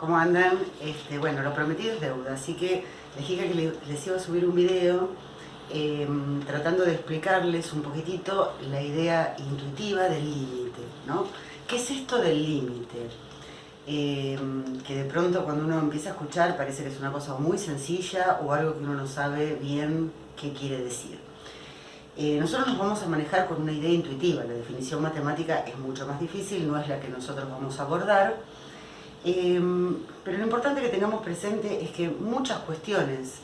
¿Cómo andan? Bueno, lo prometido es deuda, así que les dije que les iba a subir un video tratando de explicarles un poquitito la idea intuitiva del límite, ¿no? ¿Qué es esto del límite? Que de pronto cuando uno empieza a escuchar parece que es una cosa muy sencilla o algo que uno no sabe bien qué quiere decir. Nosotros nos vamos a manejar con una idea intuitiva, la definición matemática es mucho más difícil, no es la que nosotros vamos a abordar, pero lo importante que tengamos presente es que muchas cuestiones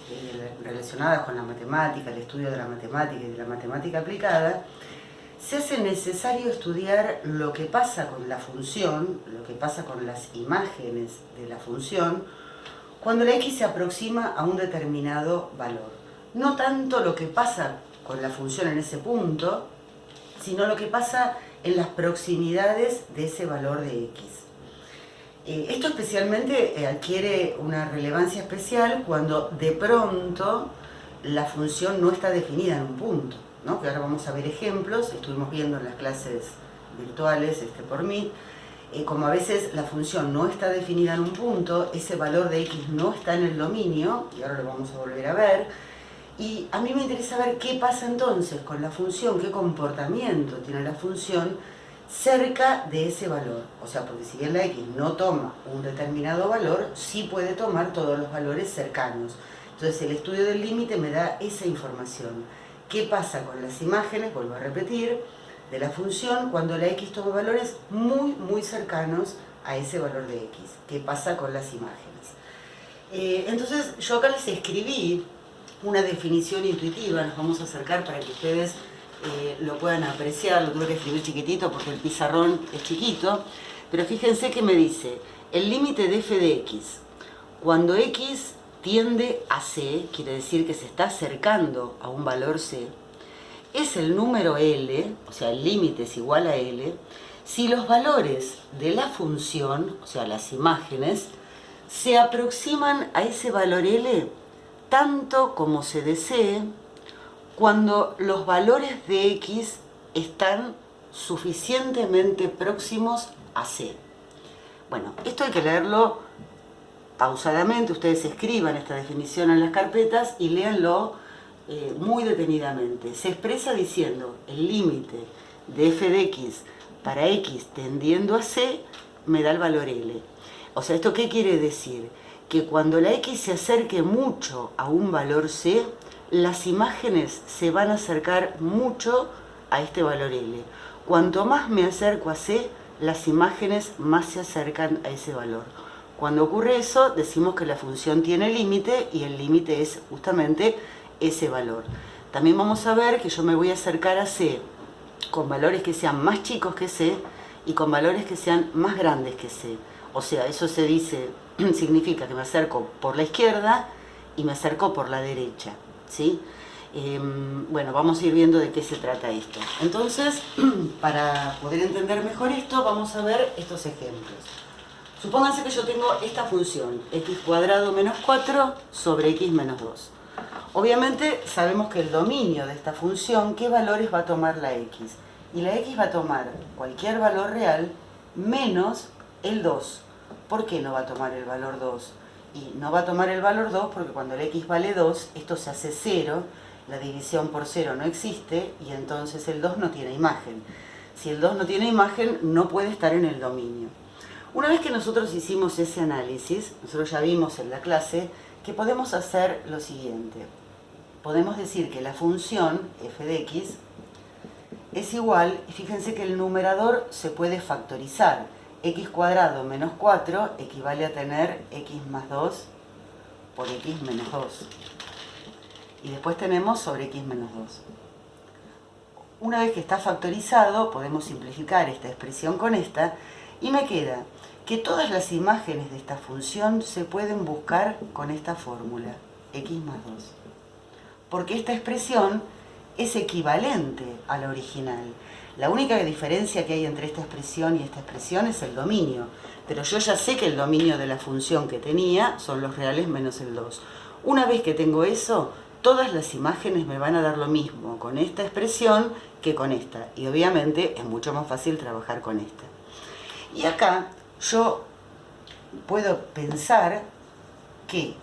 relacionadas con la matemática, el estudio de la matemática y de la matemática aplicada, se hace necesario estudiar lo que pasa con la función, lo que pasa con las imágenes de la función, cuando la x se aproxima a un determinado valor. No tanto lo que pasa con la función en ese punto, sino lo que pasa en las proximidades de ese valor de x. Esto especialmente adquiere una relevancia especial cuando de pronto la función no está definida en un punto, ¿no? Que ahora vamos a ver ejemplos, estuvimos viendo en las clases virtuales por Meet, como a veces la función no está definida en un punto, ese valor de x no está en el dominio, y ahora lo vamos a volver a ver, y a mí me interesa ver qué pasa entonces con la función, qué comportamiento tiene la función cerca de ese valor. O sea, porque si bien la x no toma un determinado valor, sí puede tomar todos los valores cercanos. Entonces el estudio del límite me da esa información. ¿Qué pasa con las imágenes? Vuelvo a repetir, de la función cuando la x toma valores muy cercanos a ese valor de x. ¿Qué pasa con las imágenes? Entonces yo acá les escribí una definición intuitiva, nos vamos a acercar para que ustedes lo puedan apreciar, lo tuve que escribir chiquitito porque el pizarrón es chiquito, pero fíjense que me dice, el límite de f de x, cuando x tiende a c, quiere decir que se está acercando a un valor c, es el número L, o sea, el límite es igual a L, si los valores de la función, o sea, las imágenes, se aproximan a ese valor L tanto como se desee, cuando los valores de x están suficientemente próximos a c. Bueno, esto hay que leerlo pausadamente, ustedes escriban esta definición en las carpetas y léanlo muy detenidamente. Se expresa diciendo el límite de f de x para x tendiendo a c me da el valor L. O sea, ¿esto qué quiere decir? Que cuando la x se acerque mucho a un valor c, las imágenes se van a acercar mucho a este valor L. Cuanto más me acerco a C, las imágenes más se acercan a ese valor. Cuando ocurre eso, decimos que la función tiene límite y el límite es justamente ese valor. También vamos a ver que yo me voy a acercar a C con valores que sean más chicos que C y con valores que sean más grandes que C. O sea, eso se dice, significa que me acerco por la izquierda y me acerco por la derecha. ¿Sí? Bueno, vamos a ir viendo de qué se trata esto. Entonces, para poder entender mejor esto, vamos a ver estos ejemplos. Supónganse que yo tengo esta función, x cuadrado menos 4 sobre x menos 2. Obviamente sabemos que el dominio de esta función, ¿qué valores va a tomar la x? Y la x va a tomar cualquier valor real menos el 2. ¿Por qué no va a tomar el valor 2? Y no va a tomar el valor 2 porque cuando el x vale 2, esto se hace 0, la división por 0 no existe y entonces el 2 no tiene imagen. Si el 2 no tiene imagen, no puede estar en el dominio. Una vez que nosotros hicimos ese análisis, nosotros ya vimos en la clase que podemos hacer lo siguiente. Podemos decir que la función f de x es igual, y fíjense que el numerador se puede factorizar. X cuadrado menos 4 equivale a tener x más 2 por x menos 2. Y después tenemos sobre x menos 2. Una vez que está factorizado, podemos simplificar esta expresión con esta, y me queda que todas las imágenes de esta función se pueden buscar con esta fórmula, x más 2. Porque esta expresión es equivalente a la original. La única diferencia que hay entre esta expresión y esta expresión es el dominio. Pero yo ya sé que el dominio de la función que tenía son los reales menos el 2. Una vez que tengo eso, todas las imágenes me van a dar lo mismo con esta expresión que con esta. Y obviamente es mucho más fácil trabajar con esta. Y acá yo puedo pensar que,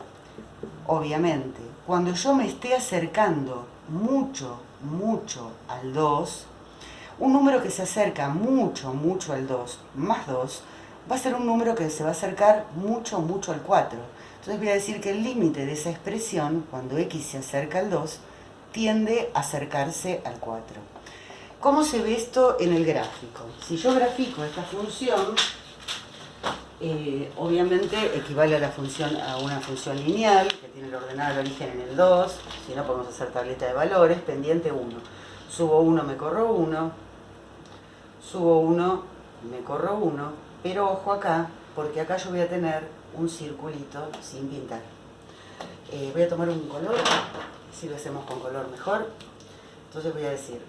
obviamente, cuando yo me esté acercando mucho, mucho al 2, un número que se acerca mucho, mucho al 2, más 2, va a ser un número que se va a acercar mucho, mucho al 4. Entonces voy a decir que el límite de esa expresión, cuando x se acerca al 2, tiende a acercarse al 4. ¿Cómo se ve esto en el gráfico? Si yo grafico esta función, obviamente equivale a una función lineal, que tiene el ordenado del origen en el 2, si no podemos hacer tableta de valores, pendiente 1. Subo 1, me corro 1, subo 1, me corro 1, pero ojo acá, porque acá yo voy a tener un circulito sin pintar. Voy a tomar un color, si lo hacemos con color mejor. Entonces voy a decir,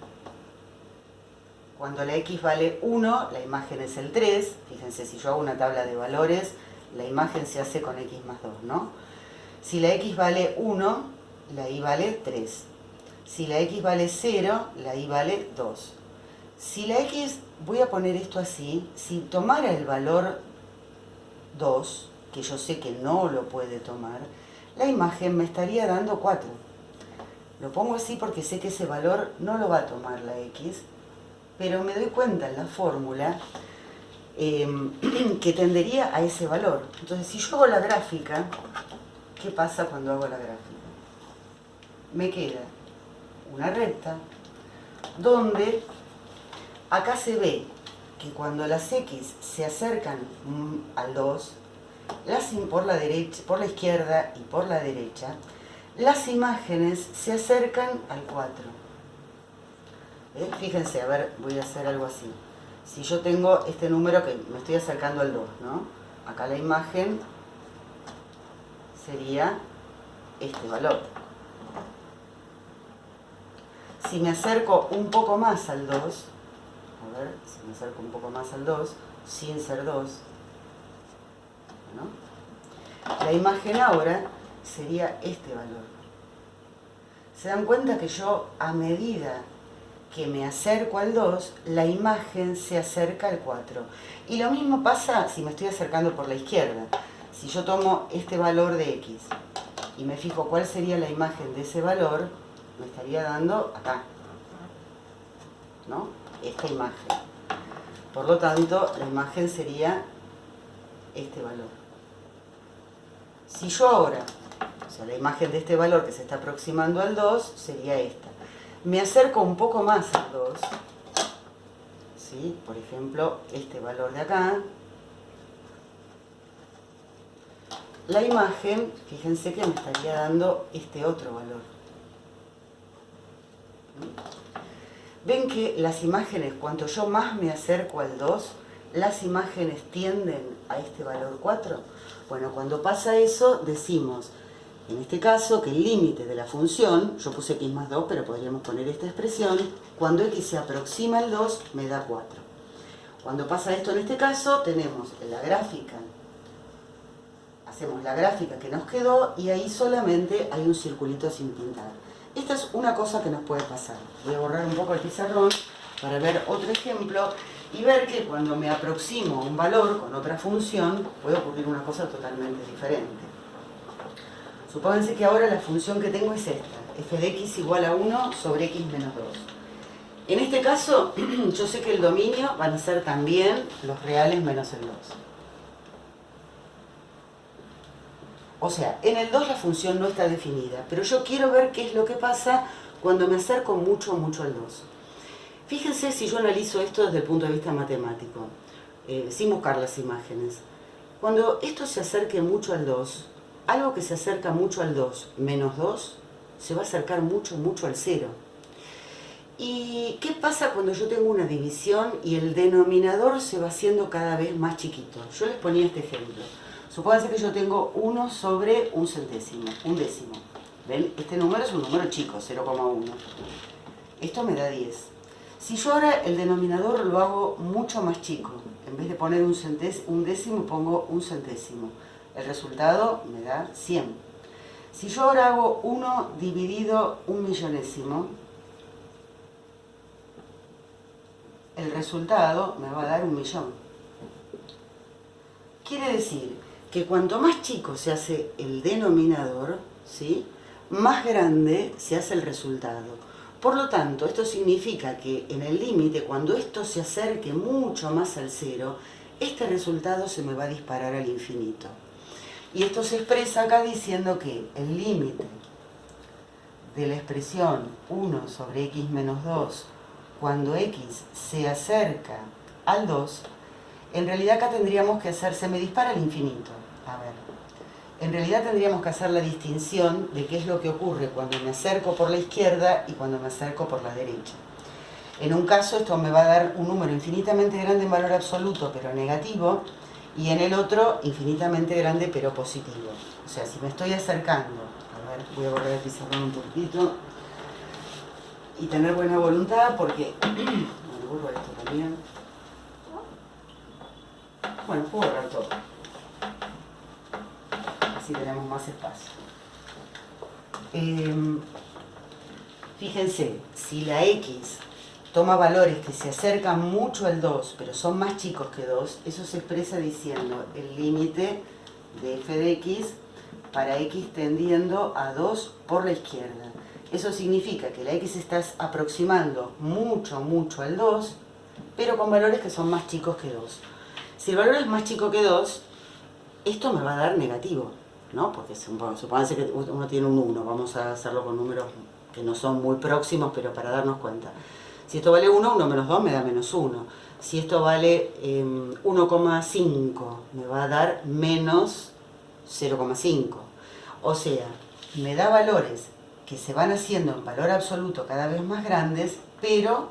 cuando la x vale 1, la imagen es el 3. Fíjense, si yo hago una tabla de valores, la imagen se hace con x más 2, ¿no? Si la x vale 1, la y vale 3. Si la x vale 0, la y vale 2. Si la x, voy a poner esto así, si tomara el valor 2, que yo sé que no lo puede tomar, la imagen me estaría dando 4. Lo pongo así porque sé que ese valor no lo va a tomar la x, pero me doy cuenta en la fórmula que tendería a ese valor. Entonces, si yo hago la gráfica, ¿qué pasa cuando hago la gráfica? Me queda una recta donde acá se ve que cuando las x se acercan al 2, por la izquierda y por la derecha, las imágenes se acercan al 4. Fíjense, a ver, voy a hacer algo así. Si yo tengo este número que me estoy acercando al 2, ¿no? Acá la imagen sería este valor. Si me acerco un poco más al 2, a ver, si me acerco un poco más al 2, sin ser 2, ¿no? La imagen ahora sería este valor. ¿Se dan cuenta que yo, a medida que me acerco al 2, la imagen se acerca al 4? Y lo mismo pasa si me estoy acercando por la izquierda. Si yo tomo este valor de x y me fijo cuál sería la imagen de ese valor, me estaría dando acá, ¿no? Esta imagen. Por lo tanto, la imagen sería este valor. Si yo ahora, o sea, la imagen de este valor que se está aproximando al 2 sería esta. Me acerco un poco más al 2, ¿sí? Por ejemplo, este valor de acá. La imagen, fíjense que me estaría dando este otro valor. Ven que las imágenes, cuanto yo más me acerco al 2, las imágenes tienden a este valor 4. Bueno, cuando pasa eso, decimos, en este caso, que el límite de la función, yo puse x más 2, pero podríamos poner esta expresión, cuando x se aproxima al 2, me da 4. Cuando pasa esto en este caso, tenemos la gráfica, hacemos la gráfica que nos quedó y ahí solamente hay un circulito sin pintar. Esta es una cosa que nos puede pasar. Voy a borrar un poco el pizarrón para ver otro ejemplo y ver que cuando me aproximo a un valor con otra función, puede ocurrir una cosa totalmente diferente. Supónganse que ahora la función que tengo es esta, f de x igual a 1 sobre x menos 2. En este caso, yo sé que el dominio van a ser también los reales menos el 2. O sea, en el 2 la función no está definida, pero yo quiero ver qué es lo que pasa cuando me acerco mucho, mucho al 2. Fíjense si yo analizo esto desde el punto de vista matemático, sin buscar las imágenes. Cuando esto se acerque mucho al 2, algo que se acerca mucho al 2 menos 2, se va a acercar mucho, mucho al 0. ¿Y qué pasa cuando yo tengo una división y el denominador se va haciendo cada vez más chiquito? Yo les ponía este ejemplo. Supónganse que yo tengo 1 sobre un centésimo, un décimo. ¿Ven? Este número es un número chico, 0,1. Esto me da 10. Si yo ahora el denominador lo hago mucho más chico, en vez de poner un décimo, pongo un centésimo. El resultado me da 100. Si yo ahora hago 1 dividido un millonésimo, el resultado me va a dar 1.000.000. Quiere decir que cuanto más chico se hace el denominador, ¿sí?, más grande se hace el resultado. Por lo tanto, esto significa que en el límite, cuando esto se acerque mucho más al cero, este resultado se me va a disparar al infinito. Y esto se expresa acá diciendo que el límite de la expresión 1 sobre x menos 2, cuando x se acerca al 2, en realidad acá tendríamos que hacer, se me dispara al infinito. A ver, en realidad tendríamos que hacer la distinción de qué es lo que ocurre cuando me acerco por la izquierda y cuando me acerco por la derecha. En un caso esto me va a dar un número infinitamente grande en valor absoluto, pero negativo, y en el otro infinitamente grande, pero positivo. O sea, si me estoy acercando, a ver, voy a borrar el pizarrón un poquito, y tener buena voluntad, porque, bueno, borro esto también. Bueno, puedo borrar todo. Así tenemos más espacio. Fíjense, si la x toma valores que se acercan mucho al 2, pero son más chicos que 2, eso se expresa diciendo el límite de f de x para x tendiendo a 2 por la izquierda. Eso significa que la x está aproximando mucho, mucho al 2, pero con valores que son más chicos que 2. Si el valor es más chico que 2, esto me va a dar negativo, ¿no? Porque supóngase que uno tiene un 1, vamos a hacerlo con números que no son muy próximos, pero para darnos cuenta. Si esto vale 1, 1 menos 2 me da menos 1. Si esto vale 1,5, me va a dar menos 0,5. O sea, me da valores que se van haciendo en valor absoluto cada vez más grandes, pero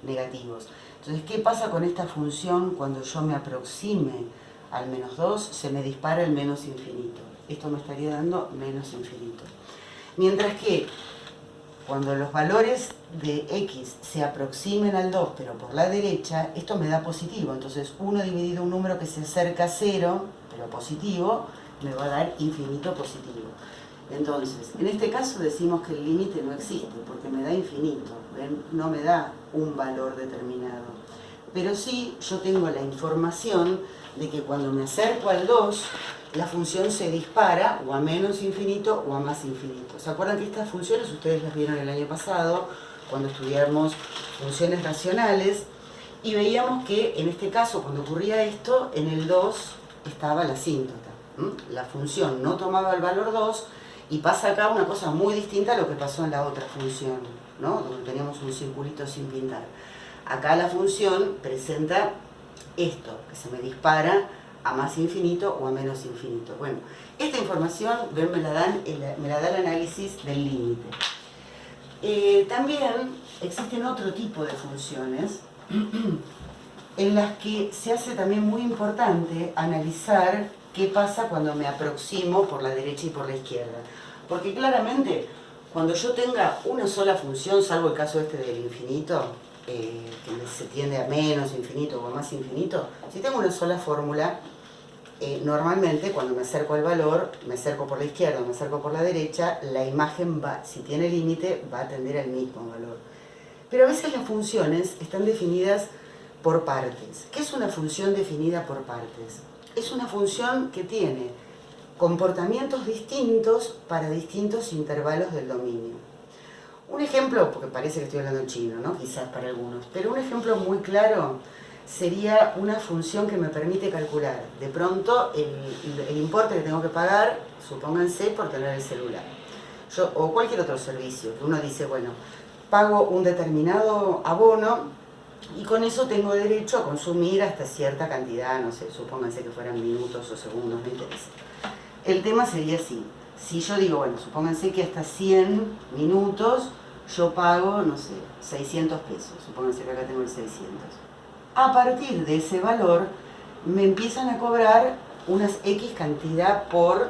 negativos. Entonces, ¿qué pasa con esta función cuando yo me aproxime al menos 2? Se me dispara el menos infinito. Esto me estaría dando menos infinito. Mientras que cuando los valores de x se aproximen al 2, pero por la derecha, esto me da positivo. Entonces, 1 dividido un número que se acerca a 0, pero positivo, me va a dar infinito positivo. Entonces, en este caso decimos que el límite no existe, porque me da infinito, ¿ven? No me da un valor determinado. Pero sí, yo tengo la información de que cuando me acerco al 2, la función se dispara o a menos infinito o a más infinito. ¿Se acuerdan que estas funciones ustedes las vieron el año pasado, cuando estudiamos funciones racionales? Y veíamos que en este caso, cuando ocurría esto, en el 2 estaba la asíntota. La función no tomaba el valor 2, y pasa acá una cosa muy distinta a lo que pasó en la otra función, ¿no? Donde teníamos un circulito sin pintar. Acá la función presenta esto, que se me dispara a más infinito o a menos infinito. Bueno, esta información me la da el análisis del límite. También existen otro tipo de funciones en las que se hace también muy importante analizar qué pasa cuando me aproximo por la derecha y por la izquierda. Porque claramente, cuando yo tenga una sola función, salvo el caso este del infinito, que se tiende a menos infinito o a más infinito, si tengo una sola fórmula, normalmente cuando me acerco al valor, me acerco por la izquierda o me acerco por la derecha, la imagen va, si tiene límite, va a tender al mismo valor. Pero a veces las funciones están definidas por partes. ¿Qué es una función definida por partes? Es una función que tiene comportamientos distintos para distintos intervalos del dominio. Un ejemplo, porque parece que estoy hablando en chino, ¿no? Quizás para algunos, pero un ejemplo muy claro sería una función que me permite calcular de pronto el importe que tengo que pagar, supónganse, por tener el celular. O cualquier otro servicio, que uno dice, bueno, pago un determinado abono y con eso tengo derecho a consumir hasta cierta cantidad, no sé, supónganse que fueran minutos o segundos, me interesa. El tema sería así. Si yo digo, bueno, supónganse que hasta 100 minutos yo pago, no sé, 600 pesos. Supónganse que acá tengo el 600. A partir de ese valor me empiezan a cobrar unas X cantidad por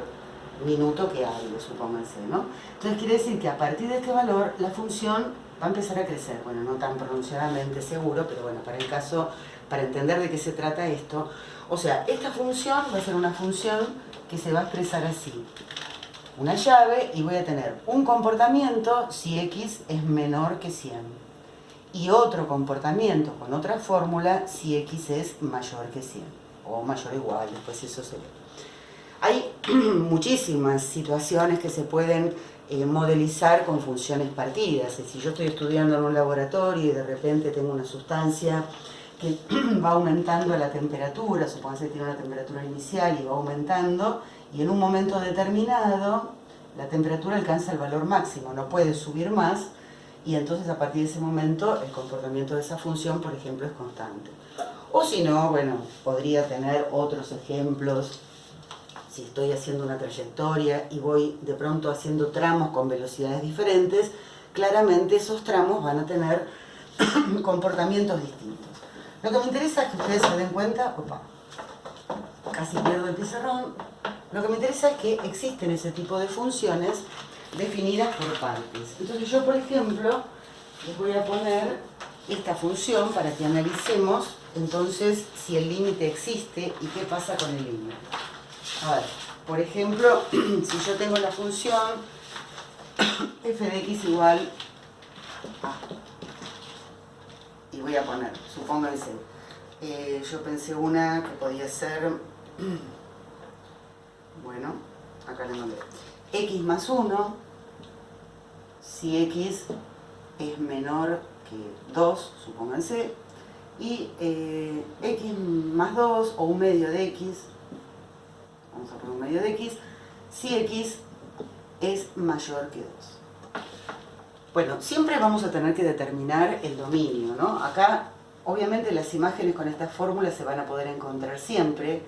minuto que hable, supónganse, ¿no? Entonces quiere decir que a partir de este valor la función va a empezar a crecer. Bueno, no tan pronunciadamente seguro, pero bueno, para el caso, para entender de qué se trata esto. O sea, esta función va a ser una función que se va a expresar así. Una llave y voy a tener un comportamiento si x es menor que 100. Y otro comportamiento con otra fórmula si x es mayor que 100. O mayor o igual, después eso se ve. Hay muchísimas situaciones que se pueden modelizar con funciones partidas. Si yo estoy estudiando en un laboratorio y de repente tengo una sustancia que va aumentando la temperatura, supongamos que tiene una temperatura inicial y va aumentando, y en un momento determinado la temperatura alcanza el valor máximo, no puede subir más, y entonces a partir de ese momento el comportamiento de esa función, por ejemplo, es constante. O si no, bueno, podría tener otros ejemplos. Si estoy haciendo una trayectoria y voy de pronto haciendo tramos con velocidades diferentes, claramente esos tramos van a tener comportamientos distintos. Lo que me interesa es que ustedes se den cuenta, casi pierdo el pizarrón, lo que me interesa es que existen ese tipo de funciones definidas por partes. Entonces yo, por ejemplo, les voy a poner esta función para que analicemos entonces si el límite existe y qué pasa con el límite. A ver, por ejemplo, si yo tengo la función f de x igual a, y voy a poner, supónganse, yo pensé una que podía ser, bueno, acá le mandé, x más 1, si x es menor que 2, supónganse, y x más 2 o un medio de x, vamos a poner un medio de x, si x es mayor que 2. Bueno, siempre vamos a tener que determinar el dominio, ¿no? Acá, obviamente, las imágenes con esta fórmula se van a poder encontrar siempre,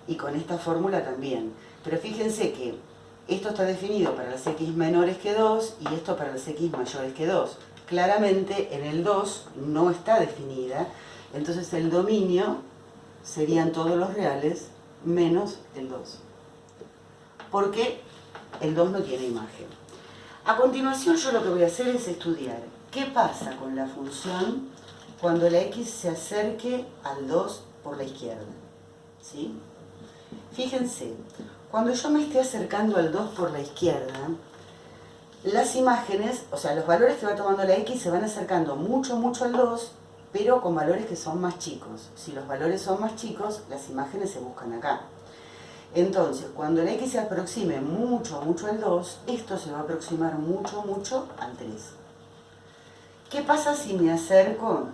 y con esta fórmula también. Pero fíjense que esto está definido para las x menores que 2 y esto para las x mayores que 2. Claramente, en el 2 no está definida, entonces el dominio serían todos los reales menos el 2. Porque el 2 no tiene imagen. A continuación yo lo que voy a hacer es estudiar qué pasa con la función cuando la x se acerque al 2 por la izquierda. ¿Sí? Fíjense, cuando yo me esté acercando al 2 por la izquierda, las imágenes, o sea, los valores que va tomando la x se van acercando mucho, mucho al 2, pero con valores que son más chicos. Si los valores son más chicos, las imágenes se buscan acá. Entonces, cuando la x se aproxime mucho, mucho al 2, esto se va a aproximar mucho, mucho al 3. ¿Qué pasa si me acerco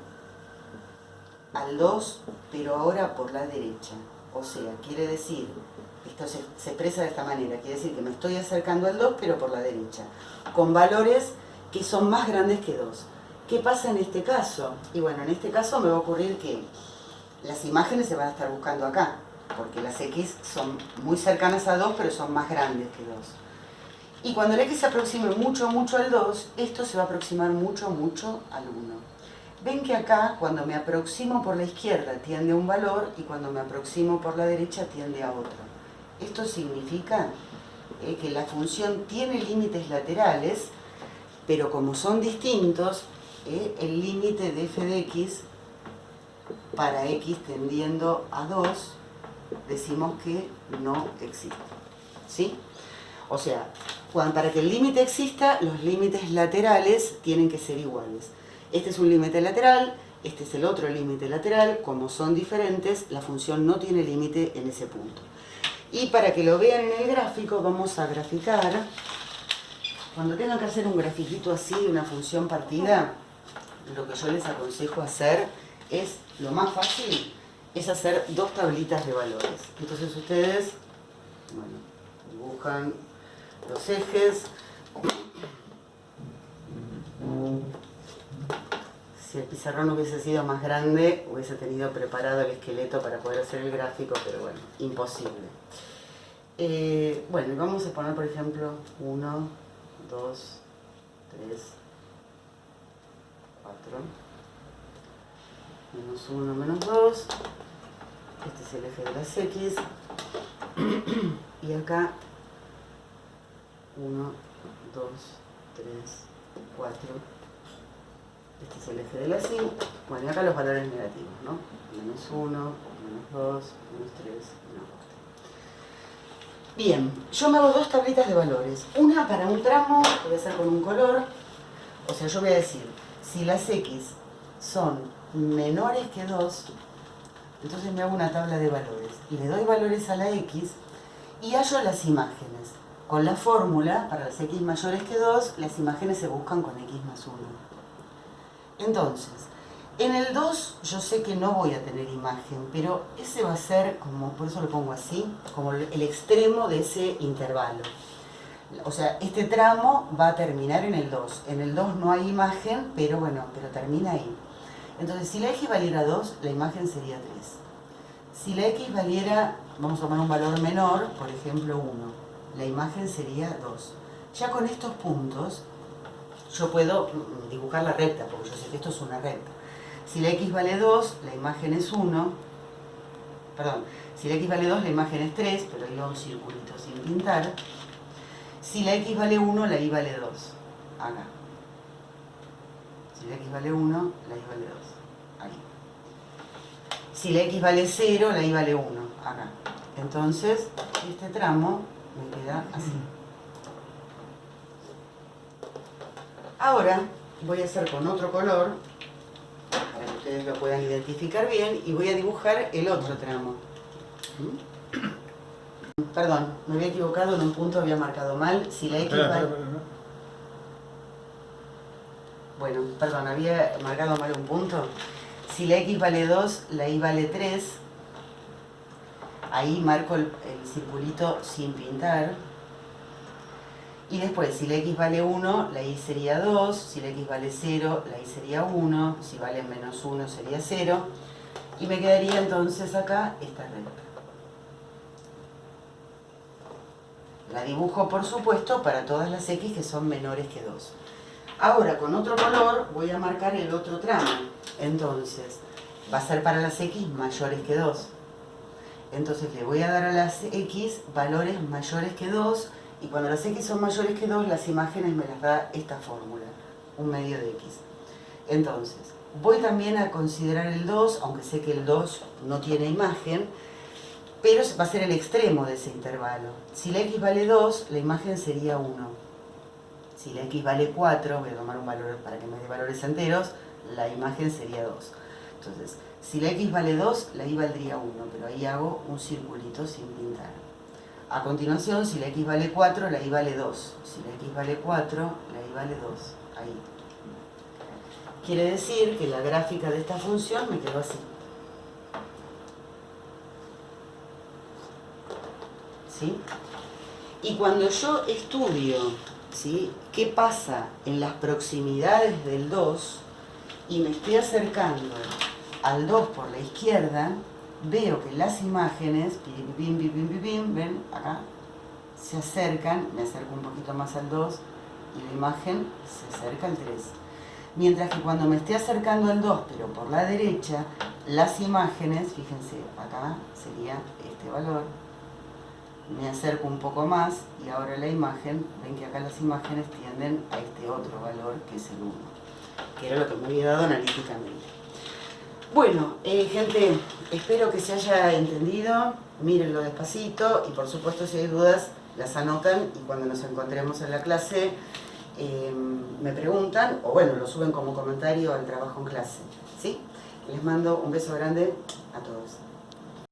al 2, pero ahora por la derecha? O sea, quiere decir, esto se expresa de esta manera, quiere decir que me estoy acercando al 2, pero por la derecha, con valores que son más grandes que 2. ¿Qué pasa en este caso? Y bueno, en este caso me va a ocurrir que las imágenes se van a estar buscando acá, porque las x son muy cercanas a 2, pero son más grandes que 2. Y cuando la x se aproxime mucho, mucho al 2, esto se va a aproximar mucho, mucho al 1. Ven que acá, cuando me aproximo por la izquierda, tiende a un valor, y cuando me aproximo por la derecha, tiende a otro. Esto significa que la función tiene límites laterales, pero como son distintos, el límite de f de x para x tendiendo a 2, decimos que no existe. ¿Sí? O sea, para que el límite exista, los límites laterales tienen que ser iguales. Este es un límite lateral, este es el otro límite lateral. Como son diferentes, la función no tiene límite en ese punto. Y para que lo vean en el gráfico, vamos a graficar. Cuando tengan que hacer un grafiquito así de una función partida, lo que yo les aconsejo hacer es, lo más fácil, es hacer dos tablitas de valores. Entonces ustedes, bueno, dibujan los ejes. Si el pizarrón hubiese sido más grande, hubiese tenido preparado el esqueleto para poder hacer el gráfico, pero bueno, imposible. Bueno, y vamos a poner, por ejemplo, 1, 2, 3, 4, menos 1, menos 2. Este es el eje de las x. Y acá 1, 2, 3, 4. Este es el eje de la y. Bueno, y acá los valores negativos, ¿no? Menos 1, menos 2, menos 3, menos 4. Bien, yo me hago dos tablitas de valores. Una para un tramo, voy a hacer con un color. O sea, yo voy a decir, si las x son menores que 2, entonces me hago una tabla de valores. Y le doy valores a la x, y hallo las imágenes. Con la fórmula, para las x mayores que 2, las imágenes se buscan con x más 1. Entonces, en el 2 yo sé que no voy a tener imagen, pero ese va a ser, como por eso lo pongo así, como el extremo de ese intervalo. O sea, este tramo va a terminar en el 2. En el 2 no hay imagen, pero bueno, pero termina ahí. Entonces, si la x valiera 2, la imagen sería 3. Si la x valiera, vamos a tomar un valor menor, por ejemplo 1, la imagen sería 2. Ya con estos puntos, yo puedo dibujar la recta, porque yo sé que esto es una recta. Si la x vale 2, la imagen es 1. Perdón, si la x vale 2, la imagen es 3, pero ahí va un circulito sin pintar. Si la x vale 1, la y vale 2. Acá. Si la x vale 1, la y vale 2. Ahí. Si la x vale 0, la y vale 1. Acá. Entonces, este tramo me queda así. Ahora voy a hacer con otro color, para que ustedes lo puedan identificar bien, y voy a dibujar el otro tramo. Perdón, me había equivocado, en un punto había marcado mal. Si la x vale... Bueno, perdón, había marcado mal un punto. Si la x vale 2, la y vale 3. Ahí marco el circulito sin pintar. Y después, si la x vale 1, la y sería 2. Si la x vale 0, la y sería 1. Si vale menos 1, sería 0. Y me quedaría entonces acá esta recta. La dibujo, por supuesto, para todas las x que son menores que 2. Ahora, con otro color, voy a marcar el otro tramo. Entonces, va a ser para las x mayores que 2. Entonces, le voy a dar a las x valores mayores que 2. Y cuando las x son mayores que 2, las imágenes me las da esta fórmula, un medio de x. Entonces, voy también a considerar el 2, aunque sé que el 2 no tiene imagen, pero va a ser el extremo de ese intervalo. Si la x vale 2, la imagen sería 1. Si la x vale 4, voy a tomar un valor para que me dé valores enteros, la imagen sería 2. Entonces, si la x vale 2, la y valdría 1, pero ahí hago un circulito sin pintar. A continuación, si la x vale 4, la y vale 2. Si la x vale 4, la y vale 2. Ahí. Quiere decir que la gráfica de esta función me quedó así. ¿Sí? Y cuando yo estudio, ¿sí?, qué pasa en las proximidades del 2 y me estoy acercando al 2 por la izquierda, veo que las imágenes, ven, acá, se acercan, me acerco un poquito más al 2 y la imagen se acerca al 3. Mientras que cuando me esté acercando al 2, pero por la derecha, las imágenes, fíjense, acá sería este valor, me acerco un poco más y ahora la imagen, ven que acá las imágenes tienden a este otro valor que es el 1, que era lo que me había dado analíticamente. Bueno, gente, espero que se haya entendido, mírenlo despacito y por supuesto si hay dudas las anotan y cuando nos encontremos en la clase me preguntan o bueno, lo suben como comentario al trabajo en clase, ¿sí? Les mando un beso grande a todos.